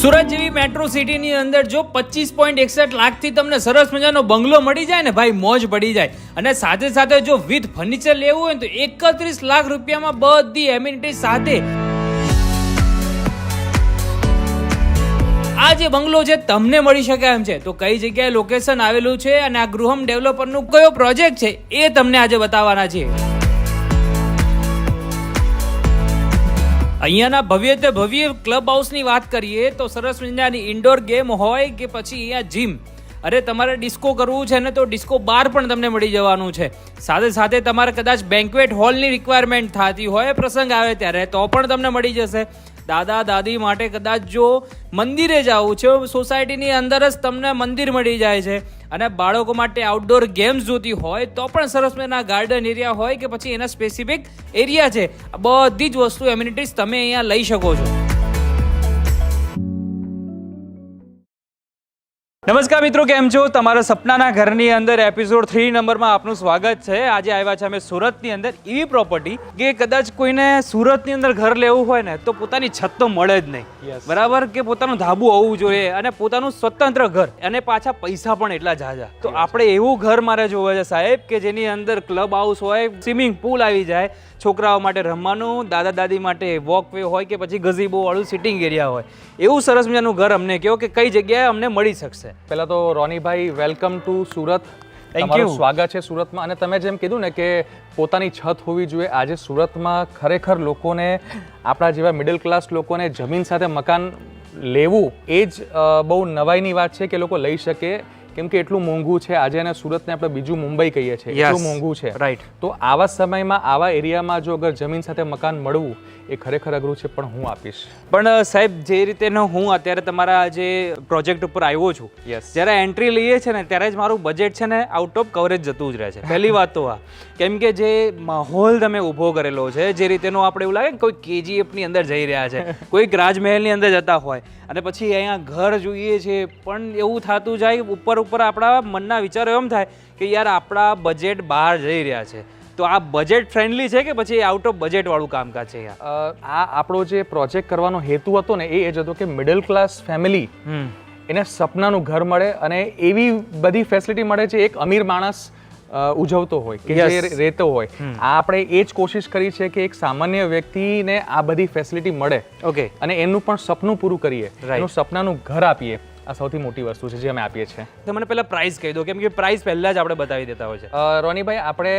સુરત જેવી મેટ્રો સિટીની અંદર જો 25.61 લાખથી તમને સરસ મજાનો બંગલો મળી જાય ને ભાઈ, મોજ પડી જાય. અને સાથે સાથે જો વિથ ફર્નિચર લેવું હોય તો 31 લાખ રૂપિયામાં બધી એમિનિટી સાથે આ જે બંગલો છે તમને મળી શકે એમ છે. તો કઈ જગ્યાએ લોકેશન આવેલું છે અને આ ગૃહમ ડેવલપરનું કયો પ્રોજેક્ટ છે એ તમને આજે બતાવવાના છે. અહીંયાના ભવ્ય ભવ્ય ક્લબ હાઉસની વાત કરીએ તો સરસ મજાની ઇન્ડોર ગેમ હોય કે પછી અહીંયા જીમ, અરે તમારે ડિસ્કો કરવું છે ને તો ડિસ્કો બાર પણ તમને મળી જવાનું છે. સાથે સાથે તમારે કદાચ બેન્ક્વેટ હોલની રિક્વાયરમેન્ટ થતી હોય પ્રસંગ આવે ત્યારે તો પણ તમને મળી જશે. દાદા દાદી માટે કદાચ જો મંદિરે જવું છે, સોસાયટીની અંદર જ તમને મંદિર મળી જાય છે. અને બાળકો માટે આઉટડોર ગેમ્સ જોતી હોય તો પણ સરસ મજાના ગાર્ડન એરિયા હોય કે પછી એના સ્પેસિફિક એરિયા છે, બધી જ વસ્તુ એમ્યુનિટીઝ તમે અહીંયા લઈ શકો છો. નમસ્કાર મિત્રો, કેમ છો? તમારા સપનાના ઘરની અંદર એપિસોડ 3 નંબરમાં આપનું સ્વાગત છે. આજે આવ્યા છે અમે સુરતની અંદર એવી પ્રોપર્ટી કે કદાચ કોઈને સુરતની અંદર ઘર લેવું હોય ને તો પોતાની છત તો મળે જ નહીં, બરાબર, કે પોતાનું ધાબુ હોવું જોઈએ અને પોતાનું સ્વતંત્ર ઘર, અને પાછા પૈસા પણ એટલા જાજા. તો આપણે એવું ઘર મારે જોવે છે સાહેબ કે જેની અંદર ક્લબ હાઉસ હોય, સ્વિમિંગ પુલ આવી જાય, છોકરાઓ માટે રમવાનું, દાદા દાદી માટે વોકવે હોય કે પછી ગઝીબો વાળું સિટિંગ એરિયા હોય. એવું સરસ મજાનું ઘર અમને કહો કે કઈ જગ્યાએ અમને મળી શકશે. પહેલા તો રોનીભાઈ, વેલકમ ટુ સુરત. તમારું સ્વાગત છે સુરતમાં. અને તમે જેમ કીધું ને કે પોતાની છત હોવી જોઈએ, આજે સુરતમાં ખરેખર લોકોને, આપણા જેવા મિડલ ક્લાસ લોકોને જમીન સાથે મકાન લેવું એ જ બહુ નવાઈની વાત છે કે લોકો લઈ શકે, કેમ કે એટલું મોંઘું છે આજે. અને સુરતને આપણે બીજું મુંબઈ કહીએ છીએ, એટલું મોંઘું છે. રાઈટ. તો આવા સમયમાં આવા એરિયામાં જો અગર જમીન સાથે મકાન મળવું એ ખરેખર અઘરું છે, પણ હું આપીશ. પણ સાહેબ, જે રીતે હું અત્યારે તમારા જે પ્રોજેક્ટ ઉપર આવ્યો છું, જ્યારે એન્ટ્રી લઈએ છે ને ત્યારે જ મારું બજેટ છે ને આઉટ ઓફ કવરેજ જતું જ રહે છે. પહેલી વાત તો આ, કેમ કે જે માહોલ તમે ઊભો કરેલો છે, જે રીતેનો આપણે એવું લાગે કે કોઈ KGF ની અંદર જઈ રહ્યા છે, કોઈક રાજમહેલની અંદર જતા હોય, અને પછી અહીંયા ઘર જોઈએ છે પણ એવું થતું જાય, ઉપર આપણા મનના વિચારો એમ થાય કે યાર આપણા બજેટ બહાર જઈ રહ્યા છે. તો આ બજેટ ફ્રેન્ડલી છે કે પછી આઉટ ઓફ બજેટ વાળું કામકાજ છે? આ આપણો જે પ્રોજેક્ટ કરવાનો હેતુ હતો ને એ જ હતો કે મિડલ ક્લાસ ફેમિલી એને સપનાનું ઘર મળે અને એવી બધી ફેસિલિટી મળે છે એક અમીર માણસ ઉજવતો હોય કે જે રહેતો હોય. આપણે એ જ કોશિશ કરી છે કે એક સામાન્ય વ્યક્તિને આ બધી ફેસિલિટી મળે. ઓકે. અને એનું પણ સપનું પૂરું કરીએ, એનું સપનાનું ઘર આપીએ. આ સૌથી મોટી વસ્તુ છે જે અમે આપીએ છીએ. તો મને પહેલા પ્રાઇસ કહી દો, કેમ કે પ્રાઇસ પહેલા જ આપણે બતાવી દેતા હોય છે. રોનીભાઈ, આપણે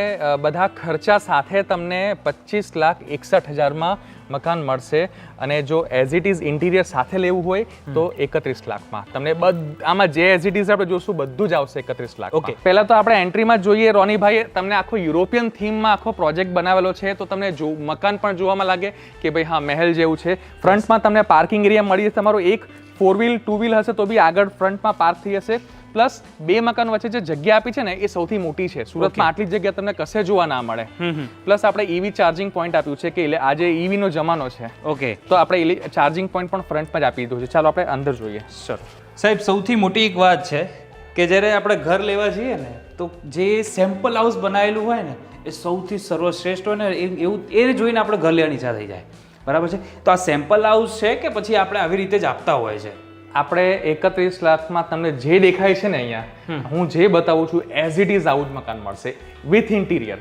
બધા ખર્ચા સાથે તમને 25,61,000માં મકાન મળશે. અને જો એઝ ઇટ ઇઝ ઇન્ટિરિયર સાથે લેવું હોય તો 31 લાખમાં તમને આમાં જે એઝ ઇટ ઇઝ આપણે જોશું બધું જ આવશે 31 લાખ. ઓકે. પહેલા તો આપણે એન્ટ્રીમાં જોઈએ રોનીભાઈ, તમને આખો યુરોપિયન થીમમાં આખો પ્રોજેક્ટ બનાવેલો છે, તો તમને મકાન પણ જોવામાં લાગે કે ભાઈ હા મહેલ જેવું છે. ફ્રન્ટમાં તમને પાર્કિંગ એરિયા મળી જશે. તમારો એક 4 વ્હીલ 2 વ્હીલ હશે તો બી આગળ ફ્રન્ટમાં પાર્ક થઈ જશે. પ્લસ બે મકાન વચ્ચે જે જગ્યા આપી છે ને એ સૌથી મોટી છે. સુરતમાં આટલી જગ્યા તમને કશે જોવા ના મળે. પ્લસ આપણે EV ચાર્જિંગ પોઈન્ટ આપ્યું છે કે આજે EV નો જમાનો છે. ઓકે. તો આપણે ચાર્જિંગ પોઈન્ટ પણ ફ્રન્ટમાં જ આપી દીધું છે. ચાલો આપણે અંદર જોઈએ. સર સાહેબ, સૌથી મોટી એક વાત છે કે જ્યારે આપણે ઘર લેવા જઈએ ને તો જે સેમ્પલ હાઉસ બનાવેલું હોય ને એ સૌથી સર્વશ્રેષ્ઠ હોય ને, એવું એ જોઈને આપણે ઘર લેવાની ઈચ્છા થઈ જાય, બરાબર છે? તો આ સેમ્પલ હાઉસ છે કે પછી આપણે આવી રીતે જ આપતા હોય છે? આપણે 31 લાખમાં તમને જે દેખાય છે ને અહીંયા, હું જે બતાવું છું એઝ ઇટ ઇઝ આવું જ મકાન મળશે વિથ ઇન્ટિરિયર.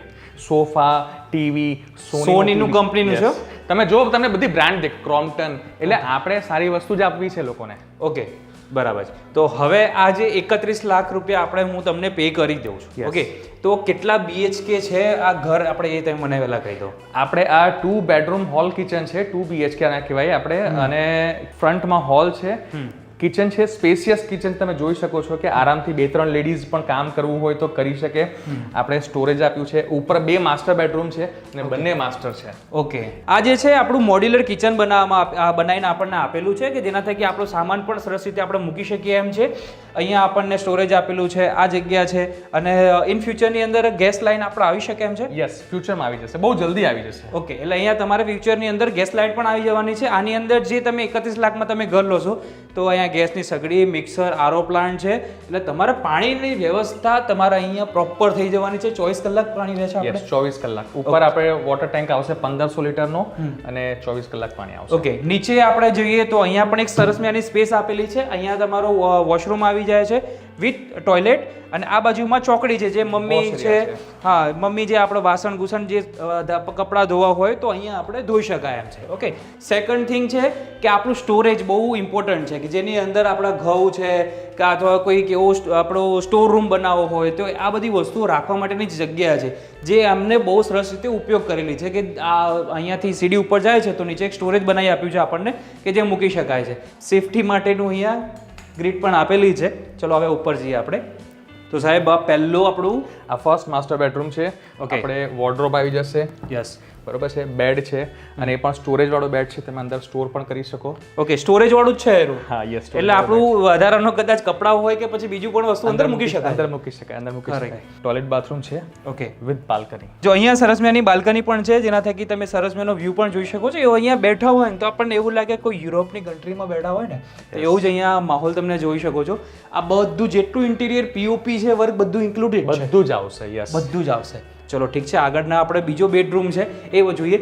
સોફા, ટીવી સોનીનું કંપનીનું છે. તમે જો તમને બધી બ્રાન્ડ દેખ, ક્રોમ્પટન, એટલે આપણે સારી વસ્તુ જ આપવી છે લોકોને. ઓકે, બરાબર છે. તો હવે આ જે 31 લાખ રૂપિયા હું તમને પે કરી દઉં છું, ઓકે, તો કેટલા BHK છે આ ઘર? આપણે એ તમે મને પહેલા કહી દો. આપણે આ 2 બેડરૂમ હોલ કિચન છે, 2 BHK ના કહેવાય આપણે. અને ફ્રન્ટમાં હોલ છે, કિચન છે, સ્પેશિયસ કિચન. તમે જોઈ શકો છો કે આરામથી 2-3 લેડીઝ પણ કામ કરવું હોય તો કરી શકે. આપણે સ્ટોરેજ આપ્યું છે. ઉપર 2 માસ્ટર બેડરૂમ છે અને બંને માસ્ટર છે. ઓકે. આ જે છે આપણું મોડ્યુલર કિચન બનાવીને આપણને આપેલું છે કે જેના થકી આપણો સામાન પણ સરસ રીતે આપણે મૂકી શકીએ એમ છે. અહીંયા આપણને સ્ટોરેજ આપેલું છે, આ જગ્યા છે. અને ઇન ફ્યુચરની અંદર ગેસ લાઇન આપણે આવી શકે એમ છે? યસ, ફ્યુચરમાં આવી જશે, બહુ જલ્દી આવી જશે. ઓકે, એટલે અહીંયા તમારે ફ્યુચરની અંદર ગેસ લાઇન પણ આવી જવાની છે. આની અંદર જે તમે 31 લાખમાં તમે ઘર લો છો તો અહીંયા અહીંયા ગેસની સગડી, મિક્સર, આરો પ્લાન્ટ છે, એટલે તમારે પાણીની વ્યવસ્થા તમારે અહીંયા પ્રોપર થઈ જવાની છે. 24 કલાક પાણી રહેશે આપણે? 24 કલાક. ઉપર આપણે વોટર ટેન્ક આવશે 1500 લીટરનો અને 24 કલાક પાણી આવશે. ઓકે, નીચે આપણે જોઈએ તો અહીંયા પણ એક સરસ મજાની સ્પેસ આપેલી છે. અહીંયા તમારો વોશરૂમ આવી જાય છે વિથ ટોયલેટ, અને આ બાજુમાં ચોકડી છે જે મમ્મી છે, હા મમ્મી જે આપણે વાસણ ગુસણ જે કપડાં ધોવા હોય તો અહીંયા આપણે ધોઈ શકાય એમ છે. ઓકે, સેકન્ડ થિંગ છે કે આપણું સ્ટોરેજ બહુ ઇમ્પોર્ટન્ટ છે, કે જેની અંદર આપણા ઘઉં છે કે અથવા કોઈક એવો આપણો સ્ટોર રૂમ બનાવવો હોય તો આ બધી વસ્તુઓ રાખવા માટેની જ જગ્યા છે, જે અમને બહુ સરસ રીતે ઉપયોગ કરેલી છે. કે આ અહીંયાથી સીડી ઉપર જાય છે તો નીચે એક સ્ટોરેજ બનાવી આપ્યું છે આપણને કે જે મૂકી શકાય છે. સેફટી માટેનું અહીંયા ગ્રીડ પણ આપેલી છે. ચલો હવે ઉપર જઈએ આપણે. તો સાહેબ આ પહેલું આપણું આ ફર્સ્ટ માસ્ટર બેડરૂમ છે. આપણે વોર્ડરોબ આવી જશે. યસ, બરોબર છે. બેડ છે અને એ પણ સ્ટોરેજ વાળો બેડ છે, તમે અંદર સ્ટોર પણ કરી શકો. ઓકે, સ્ટોરેજ વાળું જ છે એનું? હા, યસ. એટલે આપણું વધારાનો કદાચ કપડાં હોય કે પછી બીજું પણ વસ્તુ અંદર મૂકી શકાય. અંદર મૂકી શકાય. ટોયલેટ બાથરૂમ છે. Okay, with balcony. જો અહીંયા સરસ મજાની બાલ્કની પણ છે, જેના થકી તમે સરસ મજાનો વ્યૂ પણ જોઈ શકો છો. એવું અહીંયા બેઠા હોય ને તો આપણને એવું લાગે કોઈ યુરોપની કન્ટ્રીમાં બેઠા હોય ને, તો એવું જ અહીંયા માહોલ તમને જોઈ શકો છો. આ બધું જેટલું ઇન્ટિરિયર પીઓપી છે વર્ક બધું ઇન્ક્લુડેડ છે, બધું જ આવશે. યસ, બધું જ આવશે. ચલો ઠીક છે, આગળના આપણે બીજો બેડરૂમ છે એ જોઈએ.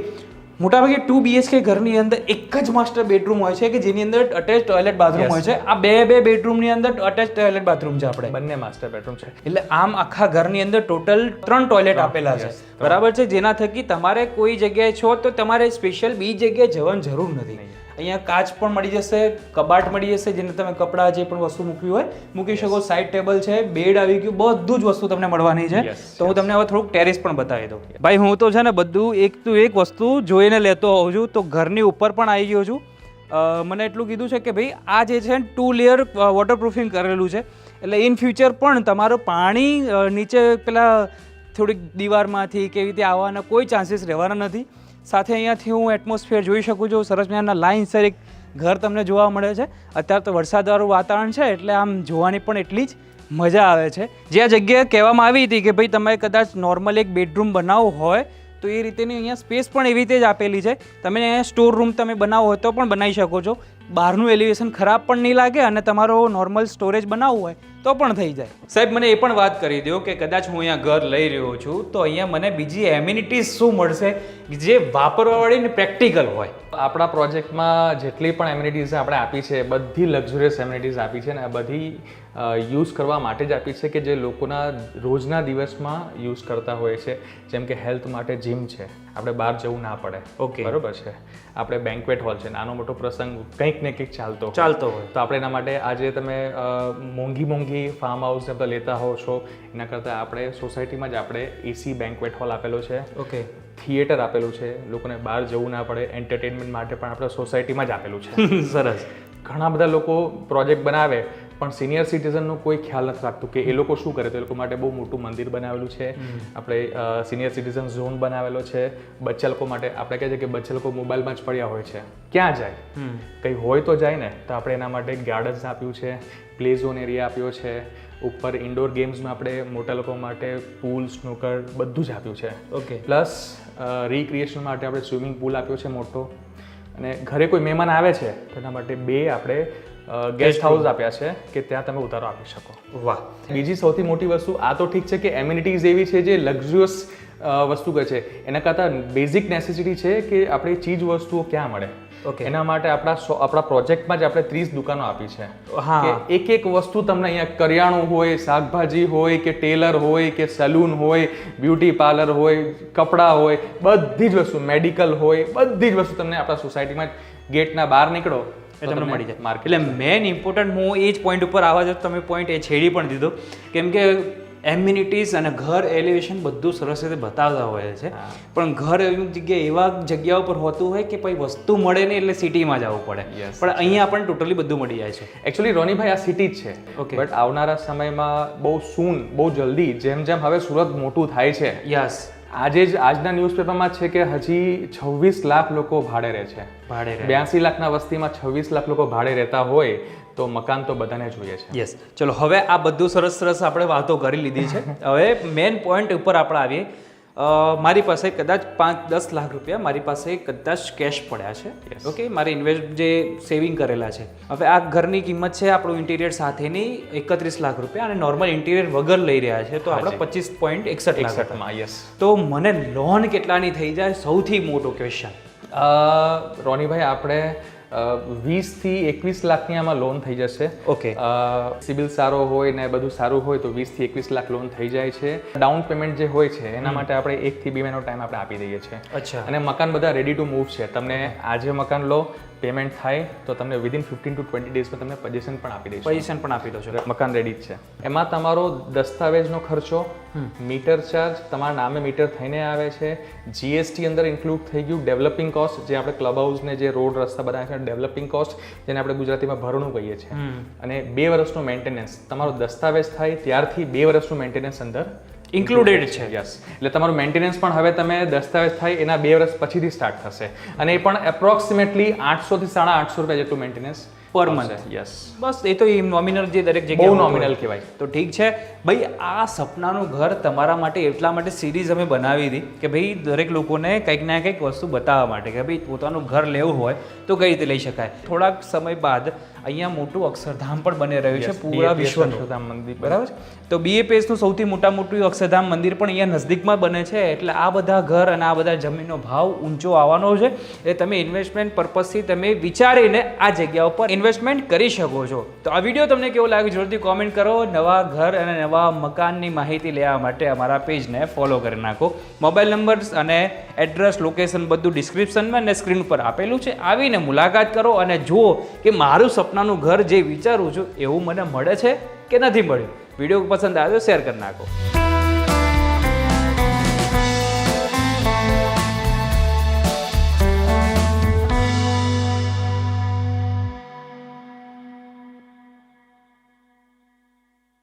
મોટાભાગે 2 BHK ઘરની અંદર એક જ માસ્ટર બેડરૂમ હોય છે કે જેની અંદર અટેચ ટોયલેટ બાથરૂમ હોય છે. આ બે બેડરૂમની અંદર અટેચ ટોયલેટ બાથરૂમ છે આપણે બંને માસ્ટર બેડરૂમ છે. એટલે આમ આખા ઘરની અંદર ટોટલ 3 ટોયલેટ આપેલા છે, બરાબર છે, જેના થકી તમારે કોઈ જગ્યાએ છો તો તમારે સ્પેશિયલ બીજી જગ્યાએ જવાની જરૂર નથી. અહીંયા કાચ પણ મળી જશે, કબાટ મળી જશે જેને તમે કપડાં જે પણ વસ્તુ મૂકવી હોય મૂકી શકો. સાઈડ ટેબલ છે, બેડ આવી ગયું, બધું જ વસ્તુ તમને મળવાની છે. તો હું તમને હવે થોડુંક ટેરેસ પણ બતાવી દઉં. ભાઈ હું તો છે ને બધું એક તો એક વસ્તુ જોઈને લેતો હોઉં છું. તો ઘરની ઉપર પણ આવી ગયો છું. મને એટલું કીધું છે કે ભાઈ આ જે છે 2 લેયર વોટરપ્રૂફિંગ કરેલું છે, એટલે ઇન ફ્યુચર પણ તમારું પાણી નીચે પેલા થોડીક દીવારમાંથી કેવી રીતે આવવાના કોઈ ચાન્સીસ રહેવાના નથી. સાથે અહીંયાથી હું એટમોસ્ફિયર જોઈ શકું છું. સરસ મજાના લાઇન સર એક ઘર તમને જોવા મળે છે. અત્યારે તો વરસાદવાળું વાતાવરણ છે એટલે આમ જોવાની પણ એટલી જ મજા આવે છે. જે આ જગ્યાએ કહેવામાં આવી હતી કે ભાઈ તમે કદાચ નોર્મલ એક બેડરૂમ બનાવવો હોય તો એ રીતેની અહીંયા સ્પેસ પણ એવી રીતે જ આપેલી છે. તમે અહીંયા સ્ટોર રૂમ તમે બનાવવો હોય તો પણ બનાવી શકો છો. બહારનું એલિવેશન ખરાબ પણ નહીં લાગે અને તમારો નોર્મલ સ્ટોરેજ બનાવવું હોય તો પણ થઈ જાય. સાહેબ મને એ પણ વાત કરી દો કે કદાચ હું અહીંયા ઘર લઈ રહ્યો છું તો અહીંયા મને બીજી એમ્યુનિટીઝ શું મળશે જે વાપરવાવાળી ને પ્રેક્ટિકલ હોય? આપણા પ્રોજેક્ટમાં જેટલી પણ એમ્યુનિટીઝ આપણે આપી છે બધી લક્ઝુરિયસ એમ્યુનિટીઝ આપી છે ને આ બધી યુઝ કરવા માટે જ આપી છે કે જે લોકોના રોજના દિવસમાં યુઝ કરતા હોય છે. જેમ કે હેલ્થ માટે જીમ છે, આપણે બહાર જવું ના પડે. ઓકે, બરોબર છે. આપણે બેન્ક્વેટ હોલ છે, નાનો મોટો પ્રસંગ કંઈક ને કંઈક ચાલતો હોય તો આપણે એના માટે આજે તમે મોંઘી ફાર્મ હાઉસ આપણે લેતા હોવ છો એના કરતાં આપણે સોસાયટીમાં જ આપણે એસી બેન્ક્વેટ હોલ આપેલો છે. ઓકે, થિયેટર આપેલું છે, લોકોને બહાર જવું ના પડે. એન્ટરટેનમેન્ટ માટે પણ આપણે સોસાયટીમાં જ આપેલું છે. સરસ. ઘણા બધા લોકો પ્રોજેક્ટ બનાવે પણ સિનિયર સિટીઝનનો કોઈ ખ્યાલ નથી રાખતું કે એ લોકો શું કરે. તો એ લોકો માટે બહુ મોટું મંદિર બનાવેલું છે. આપણે સિનિયર સિટીઝન ઝોન બનાવેલો છે. બચ્ચા લોકો માટે આપણે કહે છે કે બચ્ચા લોકો મોબાઈલમાં જ પડ્યા હોય છે, ક્યાં જાય? કંઈ હોય તો જાય ને. તો આપણે એના માટે ગાર્ડન્સ આપ્યું છે, પ્લે ઝોન એરિયા આપ્યો છે. ઉપર ઇન્ડોર ગેમ્સમાં આપણે મોટા લોકો માટે પૂલ, સ્નૂકર બધું જ આપ્યું છે. ઓકે, પ્લસ રિક્રિએશન માટે આપણે સ્વિમિંગ પુલ આપ્યો છે મોટો. અને ઘરે કોઈ મહેમાન આવે છે તો એના માટે 2 આપણે ગેસ્ટ હાઉસ આપ્યા છે કે ત્યાં તમે ઉતારો આપી શકો. વાહ. બીજી સૌથી મોટી વસ્તુ આ તો ઠીક છે કે એમ્યુનિટીઝ એવી છે જે લક્ઝુરિયસ વસ્તુ કહે છે, એના કરતાં બેઝિક નેસેસિટી છે કે આપણી ચીજ વસ્તુઓ ક્યાં મળે. ઓકે, એના માટે આપણા પ્રોજેક્ટમાં જ આપણે 30 દુકાનો આપી છે. હા, કે એક વસ્તુ તમને અહીંયા કરિયાણું હોય, શાકભાજી હોય કે ટેલર હોય કે સલૂન હોય, બ્યુટી પાર્લર હોય, કપડાં હોય, બધી જ વસ્તુ, મેડિકલ હોય, બધી જ વસ્તુ તમને આપણા સોસાયટીમાં ગેટના બહાર નીકળો એ તમને મળી જાય. એટલે મેન ઇમ્પોર્ટન્ટ હું એ જ પોઈન્ટ ઉપર આવવા જતો, તમે પોઈન્ટ એ છેડી પણ દીધો. કેમ કે એમ્યુનિટીઝ અને ઘર એલિવેશન બધું સરસ રીતે બતાવતા હોય છે, પણ ઘર એવી જગ્યાએ એવા જગ્યા ઉપર હોતું હોય કે ભાઈ વસ્તુ મળે નહીં એટલે સિટીમાં જવું પડે. પણ અહીંયા આપણને ટોટલી બધું મળી જાય છે. એકચ્યુઅલી રોનીભાઈ આ સિટી જ છે. ઓકે, બટ આવનારા સમયમાં બહુ જલ્દી જેમ હવે સુરત મોટું થાય છે, યસ, આજના ન્યૂઝપેપરમાં છે કે હજી 26 લાખ લોકો ભાડે રહે છે. 82 લાખના વસ્તીમાં 26 લાખ લોકો ભાડે રહેતા હોય તો મકાન તો બધાને જોઈએ છે. યસ. ચલો હવે આ બધું સરસ આપણે વાતો કરી લીધી છે. હવે મેન પોઈન્ટ ઉપર આપણે આવીએ. મારી પાસે કદાચ 5-10 લાખ રૂપિયા મારી પાસે કદાચ કેશ પડ્યા છે. ઓકે, મારે ઇન્વેસ્ટ જે સેવિંગ કરેલા છે. હવે આ ઘરની કિંમત છે આપણું ઇન્ટિરિયર સાથેની 31 લાખ રૂપિયા અને નોર્મલ ઇન્ટિરિયર વગર લઈ રહ્યા છે તો આપણે 25.61 લાખ રૂપિયા. યસ. તો મને લોન કેટલાની થઈ જાય સૌથી મોટો ક્વેશ્ચન. રોનીભાઈ આપણે 20 થી 21 લાખની આમાં લોન થઈ જશે. ઓકે. સિબિલ સારો હોય ને બધું સારું હોય તો 20 થી 21 લાખ લોન થઈ જાય છે. ડાઉન પેમેન્ટ જે હોય છે એના માટે આપણે 1 થી 2 મહિનાનો ટાઈમ આપણે આપી દઈએ છીએ. અચ્છા. અને મકાન બધા રેડી ટુ મૂવ છે. તમને આજે મકાન લો, પેમેન્ટ થાય તો તમને વિધિન 15 to 20 ડેઝમાં તમને પોઝિશન પણ આપી દઈશું. પોઝિશન પણ આપી દો છો. મકાન રેડી જ છે. એમાં તમારો દસ્તાવેજનો ખર્ચો, મીટર ચાર્જ, તમારા નામે મીટર થઈને આવે છે, જીએસટી અંદર ઇન્ક્લુડ થઈ ગયું, ડેવલપિંગ કોસ્ટ જે આપણે ક્લબ હાઉસને જે રોડ રસ્તા બનાવે છે ડેવલપિંગ કોસ્ટ જેને આપણે ગુજરાતીમાં ભરણું કહીએ છીએ, અને 2 વર્ષનું મેન્ટેનન્સ. તમારો દસ્તાવેજ થાય ત્યારથી 2 વર્ષનું મેન્ટેનન્સ અંદર ઇન્ક્લુડેડ છે. યસ. એટલે તમારું મેન્ટેનન્સ પણ હવે તમે દસ્તાવેજ થાય એના 2 વર્ષ પછીથી સ્ટાર્ટ થશે અને એ પણ એપ્રોક્સિમેટલી 800 થી 850 રૂપિયા જેટલું મેન્ટેનન્સ પર મંથ. યસ. બસ એ તો એ નોમિનલ જે દરેક બહુ જગ્યાએ નોમિનલ કહેવાય. તો ઠીક છે ભાઈ, આ સપનાનું ઘર તમારા માટે એટલા માટે સિરીઝ અમે બનાવી હતી કે ભાઈ દરેક લોકોને કંઈક ના કંઈક વસ્તુ બતાવવા માટે કે ભાઈ પોતાનું ઘર લેવું હોય તો કઈ રીતે લઈ શકાય. થોડાક સમય બાદ અહીંયા મોટું અક્ષરધામ પણ બની રહ્યું છે પૂરા વિશ્વનું. અક્ષરધામ મંદિર. બરાબર છે. તો BAPSનું સૌથી મોટું અક્ષરધામ મંદિર પણ અહીંયા નજદીકમાં બને છે. એટલે આ બધા ઘર અને આ બધા જમીનનો ભાવ ઊંચો આવવાનો છે. એટલે તમે ઇન્વેસ્ટમેન્ટ પર્પઝથી તમે વિચારીને આ જગ્યા ઉપર ઇન્વેસ્ટમેન્ટ કરી શકો છો. તો આ વિડીયો તમને કેવો લાગ્યો જરૂરથી કોમેન્ટ કરો. નવા ઘર અને નવા મકાનની માહિતી લેવા માટે અમારા પેજને ફોલો કરી નાખો. મોબાઈલ નંબર અને એડ્રેસ, લોકેશન બધું ડિસ્ક્રિપ્શનમાં અને સ્ક્રીન ઉપર આપેલું છે. આવીને મુલાકાત કરો અને જુઓ કે મારું સપનાનું ઘર જે વિચારું છું એવું મને મળે છે કે નથી મળ્યું. વિડીયો પસંદ આવ્યો શેર કરી નાખો.